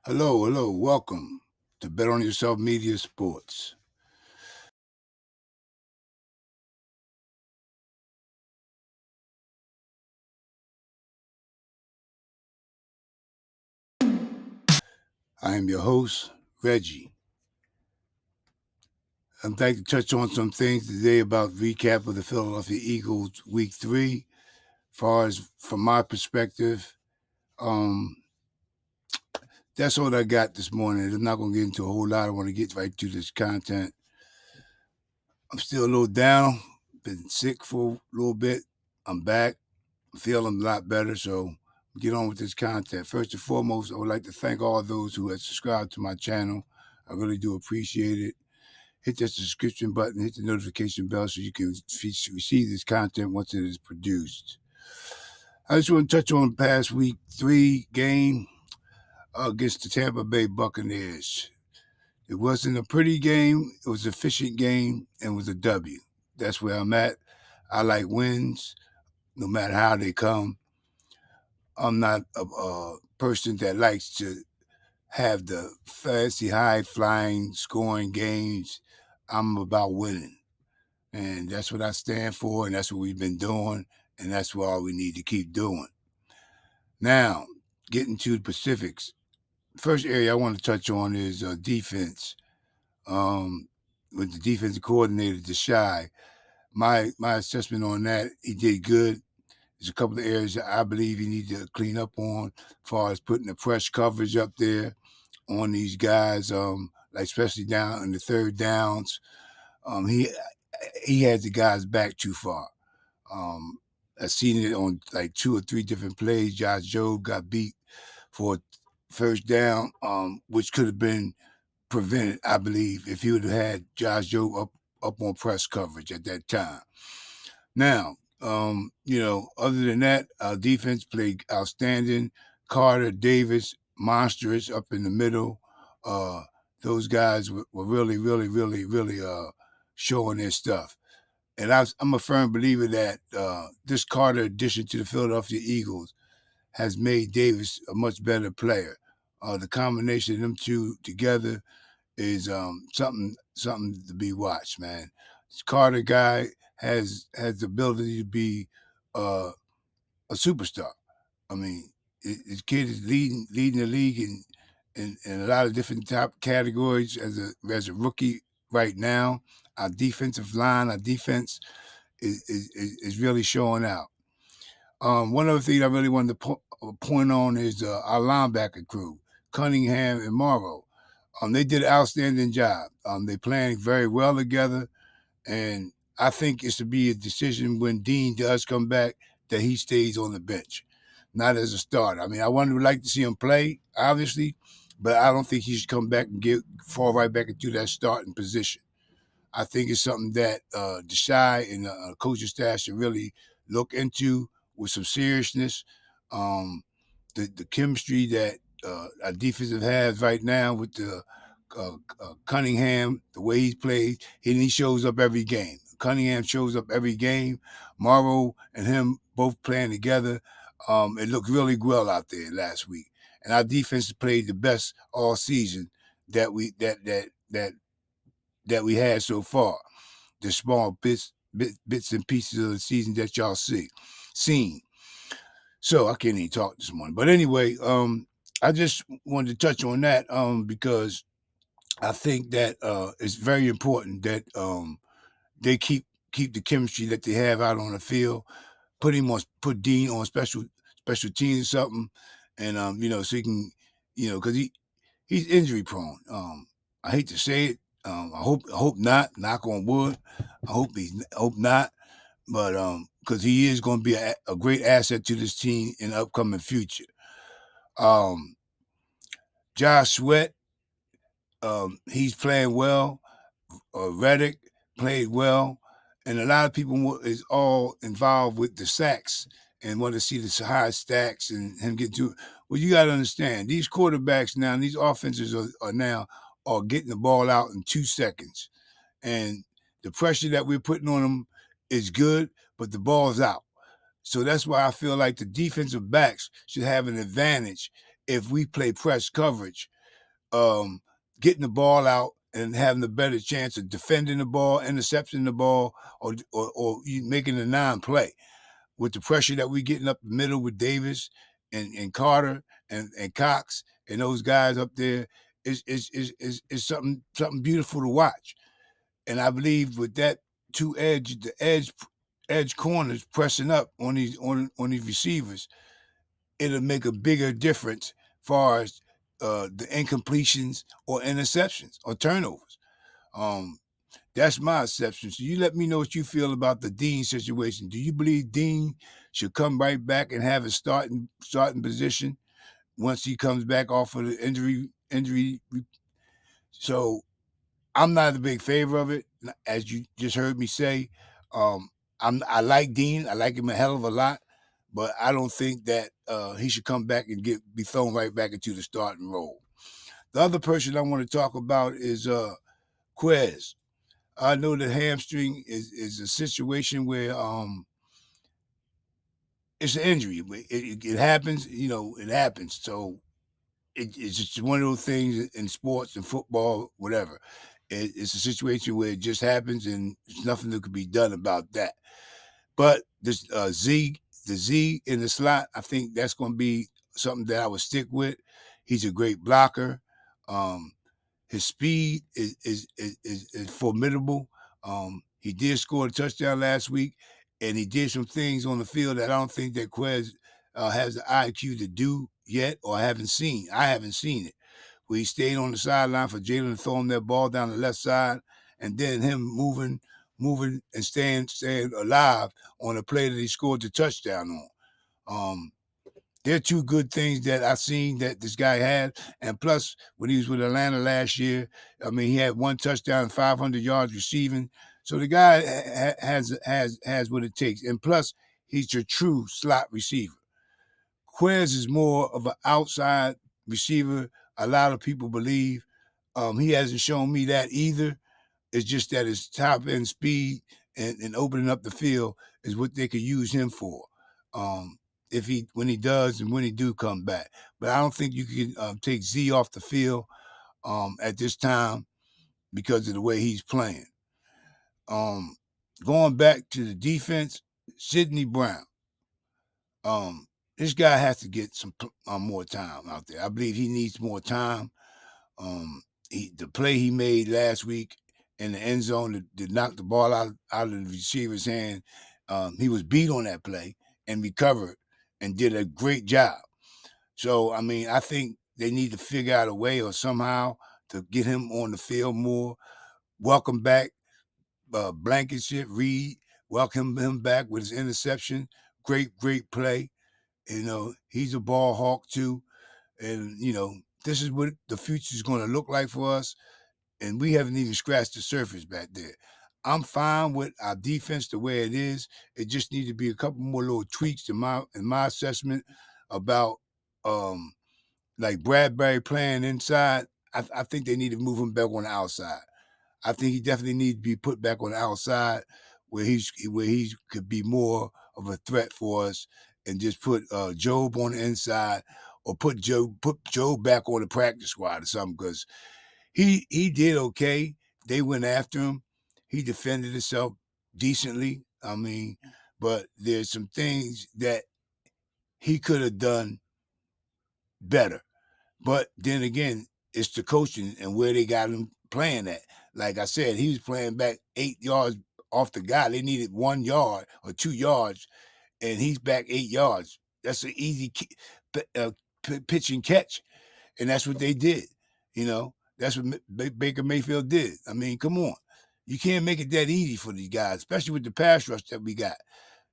Hello, welcome to Bet on Yourself Media Sports. I am your host, Reggie. I'd like to touch on some things today about recap of the Philadelphia Eagles Week 3. As far as from my perspective, um, that's all I got this morning. I'm not going to get into a whole lot. I want to get right to this content. I'm still a little down. Been sick for a little bit. I'm back. I'm feeling a lot better, so get on with this content. First and foremost, I would like to thank all those who have subscribed to my channel. I really do appreciate it. Hit that subscription button, hit the notification bell so you can receive this content once it is produced. I just want to touch on past week 3 game against the Tampa Bay Buccaneers. It wasn't a pretty game. It was an efficient game and was a W. That's where I'm at. I like wins, no matter how they come. I'm not a person that likes to have the fancy, high flying, scoring games. I'm about winning. And that's what I stand for, and that's what we've been doing, and that's what all we need to keep doing. Now, getting to the Pacifics. First area I want to touch on is defense. With the defensive coordinator, Deshae, my assessment on that, he did good. There's a couple of areas that I believe he needs to clean up on, as far as putting the press coverage up there on these guys, like especially down in the third downs. He had the guys back too far. I've seen it on like 2 or 3 different plays. Josh Jobe got beat for a first down, which could have been prevented, I believe, if he would have had Josh Jobe up on press coverage at that time. Now, other than that, our defense played outstanding. Carter, Davis, monstrous up in the middle. Those guys were really showing their stuff. And I'm a firm believer that this Carter addition to the Philadelphia Eagles has made Davis a much better player. The combination of them two together is something to be watched, man. This Carter guy has the ability to be a superstar. I mean, this kid is leading the league in a lot of different top categories as a rookie right now. Our defensive line, our defense is really showing out. One other thing I really wanted to point on is our linebacker crew, Cunningham and Morrow. They did an outstanding job. They playing very well together, and I think it should be a decision when Dean does come back that he stays on the bench, not as a starter. I mean, I would like to see him play, obviously, but I don't think he should come back and fall right back into that starting position. I think it's something that Deshae and the coaching staff should really look into with some seriousness. The chemistry that our defensive has right now with the Cunningham, the way he plays, he shows up every game. Cunningham shows up every game. Morrow and him both playing together. It looked really well out there last week, and our defense played the best all season that we had so far. The small bits and pieces of the season that y'all seen. So I can't even talk this morning. But anyway, I just wanted to touch on that because I think that it's very important that they keep the chemistry that they have out on the field. Put Dean on special teams or something, and so he can, because he's injury prone. I hate to say it. I hope not. Knock on wood. I hope not. But because he is going to be a great asset to this team in the upcoming future. Um, Josh Sweat, he's playing well. Reddick played well, and a lot of people is all involved with the sacks and want to see the high stacks and him get to. Well, you got to understand these quarterbacks now, these offenses are now getting the ball out in 2 seconds, and the pressure that we're putting on them is good, but the ball's out. So that's why I feel like the defensive backs should have an advantage if we play press coverage um, getting the ball out and having a better chance of defending the ball, intercepting the ball, or making a non-play with the pressure that we're getting up the middle with Davis and Carter and Cox and those guys up there is something beautiful to watch. And I believe with that the edge corners pressing up on these receivers, it'll make a bigger difference as far as the incompletions or interceptions or turnovers. Um, that's my exception. So you let me know what you feel about the Dean situation. Do you believe Dean should come right back and have a starting position once he comes back off of the injury? So I'm not a big favor of it, as you just heard me say. Um, I like Dean. I like him a hell of a lot, but I don't think that he should come back and be thrown right back into the starting role. The other person I want to talk about is Quez. I know the hamstring is a situation where it's an injury. It happens, it happens. So it's just one of those things in sports and football, whatever. It's a situation where it just happens, and there's nothing that could be done about that. But this the Z in the slot, I think that's going to be something that I would stick with. He's a great blocker. Um, his speed is formidable. He did score a touchdown last week, and he did some things on the field that I don't think that Quez has the IQ to do yet, or I haven't seen. I haven't seen it. Where he stayed on the sideline for Jalen to throw him that ball down the left side, and then him moving and staying alive on a play that he scored the touchdown on. Um, they're two good things that I've seen that this guy had. And plus, when he was with Atlanta last year, I mean, he had one touchdown and 500 yards receiving. So the guy has what it takes. And plus, he's a true slot receiver. Quez is more of an outside receiver. A lot of people believe he hasn't shown me that either. It's just that his top end speed and opening up the field is what they could use him for. If when he does and when he do come back, but I don't think you can take Z off the field at this time because of the way he's playing. Going back to the defense, Sidney Brown. This guy has to get some more time out there. I believe he needs more time. The play he made last week in the end zone to knock the ball out of the receiver's hand, he was beat on that play and recovered and did a great job. So, I mean, I think they need to figure out a way or somehow to get him on the field more. Welcome back Blankenship, Reed. Welcome him back with his interception. Great play. He's a ball hawk too. And, this is what the future is going to look like for us. And we haven't even scratched the surface back there. I'm fine with our defense the way it is. It just needs to be a couple more little tweaks in my assessment about like Bradbury playing inside. I think they need to move him back on the outside. I think he definitely needs to be put back on the outside where he could be more of a threat for us, and just put Job on the inside, or put Job back on the practice squad or something, because he did okay. They went after him. He defended himself decently. I mean, but there's some things that he could have done better. But then again, it's the coaching and where they got him playing at. Like I said, he was playing back 8 yards off the guy. They needed 1 yard or 2 yards, and he's back 8 yards. That's an easy pitch and catch, and that's what they did. That's what Baker Mayfield did. I mean, come on. You can't make it that easy for these guys, especially with the pass rush that we got.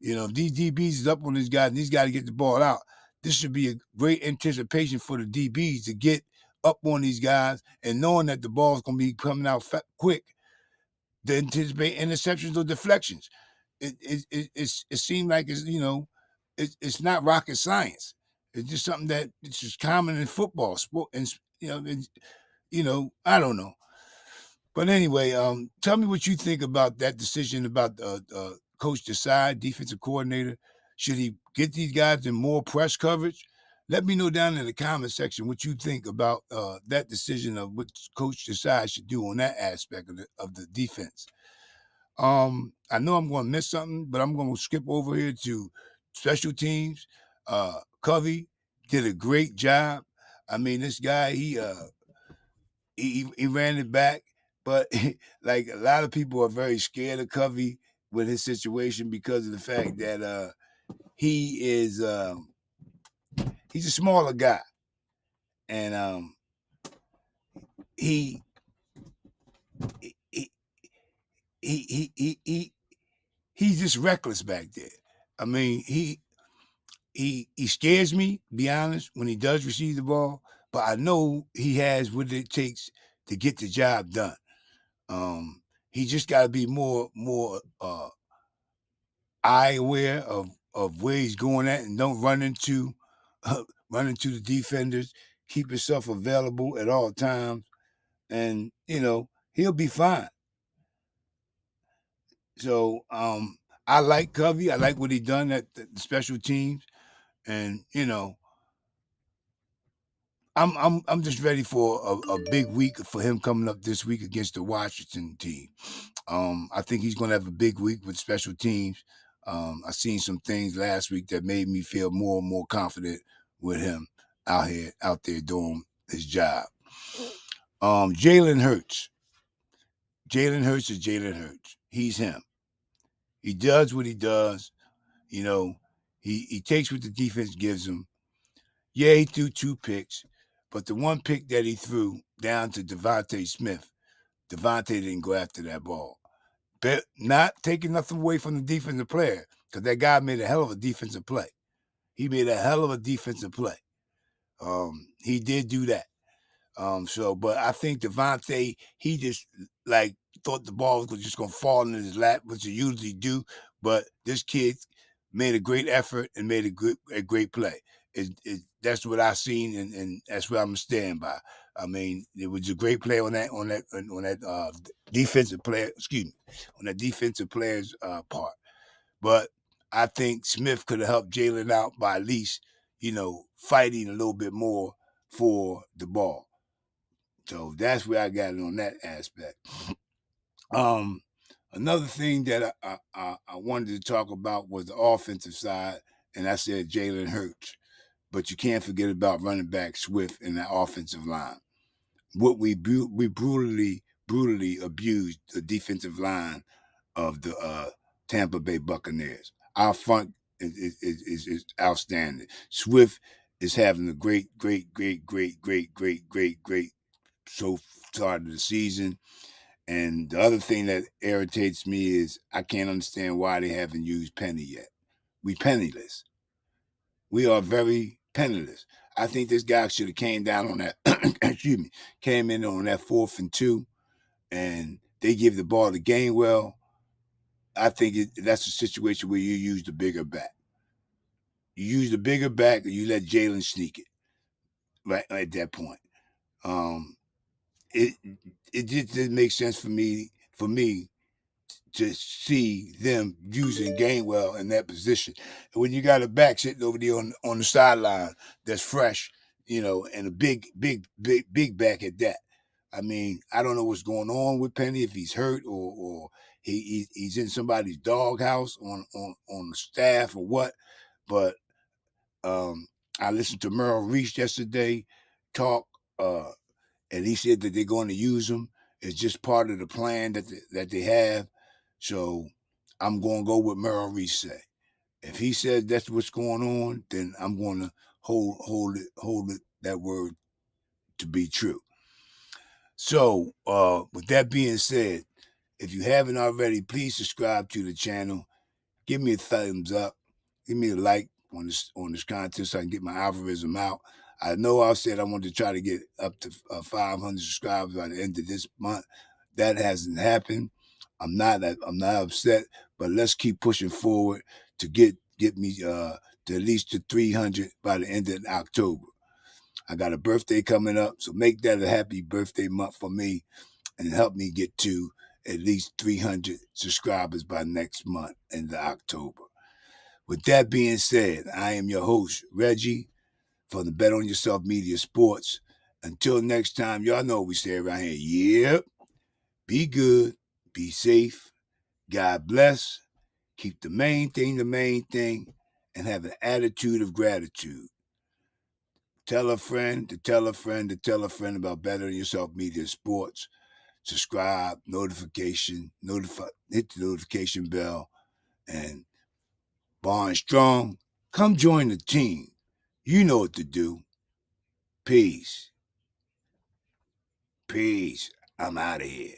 If these DBs is up on these guys, and these guys to get the ball out, this should be a great anticipation for the DBs to get up on these guys, and knowing that the ball's going to be coming out quick, to anticipate interceptions or deflections. It seemed like it's not rocket science. It's just something that it's just common in football, sport, and I don't know. But anyway, tell me what you think about that decision about Coach Desai, defensive coordinator. Should he get these guys in more press coverage, Let me know down in the comment section what you think about that decision of what coach decides to do on that aspect of the defense. I know I'm going to miss something, but I'm going to skip over here to special teams. Covey did a great job. I mean, this guy, he ran it back, but like a lot of people are very scared of Covey with his situation because of the fact that he is he's a smaller guy, and he he he he he he's just reckless back there. I mean, he scares me, to be honest, when he does receive the ball, but I know he has what it takes to get the job done. He just got to be more eye aware of where he's going at, and don't run into the defenders. Keep yourself available at all times, and he'll be fine. So I like Covey. I like what he done at the special teams, and I'm just ready for a big week for him coming up this week against the Washington team. I think he's going to have a big week with special teams. I seen some things last week that made me feel more and more confident with him out there doing his job. Jalen Hurts. Jalen Hurts is Jalen Hurts. He's him. He does what he does. He takes what the defense gives him. Yeah, he threw 2 picks, but the one pick that he threw down to Devontae Smith, Devontae didn't go after that ball. But not taking nothing away from the defensive player, because that guy made a hell of a defensive play. He made a hell of a defensive play. He did do that. But I think Devontae, he just thought the ball was just gonna fall in his lap, which it usually do. But this kid made a great effort and made a great play. That's what I seen, and that's what I'm stand by. I mean, it was a great play on that defensive player. Excuse me, on that defensive player's part. But I think Smith could have helped Jalen out by at least fighting a little bit more for the ball. So that's where I got it on that aspect. Another thing that I wanted to talk about was the offensive side, and I said Jalen Hurts. But you can't forget about running back Swift and the offensive line. What we brutally abused the defensive line of the Tampa Bay Buccaneers. Our front is outstanding. Swift is having a great so start of the season. And the other thing that irritates me is I can't understand why they haven't used Penny yet. We penniless. We are very penniless. I think this guy should have came down on that. Excuse me, came in on that 4th and 2, and they give the ball to Gainwell. I think that's a situation where you use the bigger back. You use the bigger back, and you let Jalen sneak it. Right at that point, it just didn't make sense for me to see them using Gainwell in that position. And when you got a back sitting over there on the sideline that's fresh, and a big back at that. I mean, I don't know what's going on with Penny, if he's hurt or he's in somebody's doghouse on the staff or what. But I listened to Merrill Reese yesterday talk, and he said that they're going to use him. It's just part of the plan that they have. So I'm going to go with Merrill Reese say. If he says that's what's going on, then I'm going to hold it that word to be true. So with that being said, if you haven't already, please subscribe to the channel. Give me a thumbs up. Give me a like on this content so I can get my algorithm out. I know I said I wanted to try to get up to 500 subscribers by the end of this month. That hasn't happened. I'm not upset, but let's keep pushing forward to get me to at least to 300 by the end of October. I got a birthday coming up, so make that a happy birthday month for me and help me get to at least 300 subscribers by next month in October. With that being said, I am your host, Reggie, from the Bet on Yourself Media Sports. Until next time, y'all know we stay around here. Yep. Be good. Be safe. God bless. Keep the main thing, and have an attitude of gratitude. Tell a friend to tell a friend to tell a friend about Bet on Yourself Media Sports. Subscribe, hit the notification bell, and Barn Strong, come join the team. You know what to do. Peace. Peace. I'm out of here.